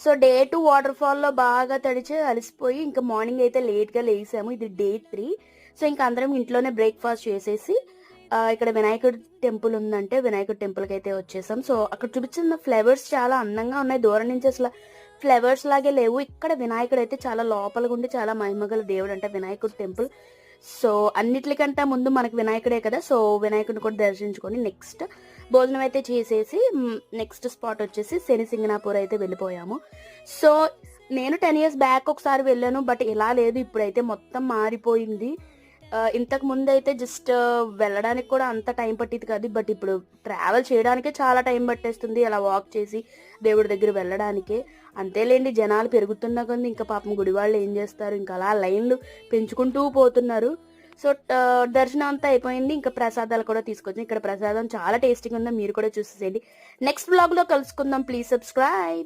So day 2 water ఫాల్లో బాగా తడిచి అలసిపోయి ఇంకా మార్నింగ్ అయితే లేట్గా లేసాము. ఇది డే 3. సో ఇంకా అందరం ఇంట్లోనే బ్రేక్ఫాస్ట్ చేసేసి ఇక్కడ వినాయకుడి టెంపుల్ ఉందంటే వినాయకుడి టెంపుల్కి అయితే వచ్చేసాం. సో అక్కడ చూపించిన ఫ్లవర్స్ చాలా అందంగా ఉన్నాయి. దూరం నుంచి అసలు ఫ్లవర్స్ లాగే లేవు. ఇక్కడ వినాయకుడు అయితే చాలా లోపలిగా ఉండి చాలా మహిమగల దేవుడు అంటే వినాయకుడి టెంపుల్. సో అన్నిటికంటే ముందు మనకి వినాయకుడే కదా. సో వినాయకుడిని కూడా దర్శించుకొని నెక్స్ట్ భోజనం అయితే చేసేసి నెక్స్ట్ స్పాట్ వచ్చేసి శనిసింగనాపూర్ అయితే వెళ్ళిపోయాము. సో నేను 10 years బ్యాక్ ఒకసారి వెళ్ళాను, బట్ ఇలా లేదు, ఇప్పుడైతే మొత్తం మారిపోయింది. ఇంతకు ముందు అయితే జస్ట్ వెళ్ళడానికి కూడా అంత టైం పట్టేది కాదు, బట్ ఇప్పుడు ట్రావెల్ చేయడానికే చాలా టైం పట్టేస్తుంది అలా వాక్ చేసి దేవుడి దగ్గర వెళ్ళడానికే. అంతేలేండి, జనాలు పెరుగుతున్నా కొద్ది ఇంకా పాపం గుడి వాళ్ళు ఏం చేస్తారు, ఇంకా అలా లైన్లు పెంచుకుంటూ పోతున్నారు. సో దర్శనం అంతా అయిపోయింది. ఇంకా ప్రసాదాలు కూడా తీసుకొచ్చాం. ఇక్కడ ప్రసాదం చాలా టేస్టీగా ఉందో మీరు కూడా చూసేసేయండి. నెక్స్ట్ బ్లాగ్లో కలుసుకుందాం. Please subscribe.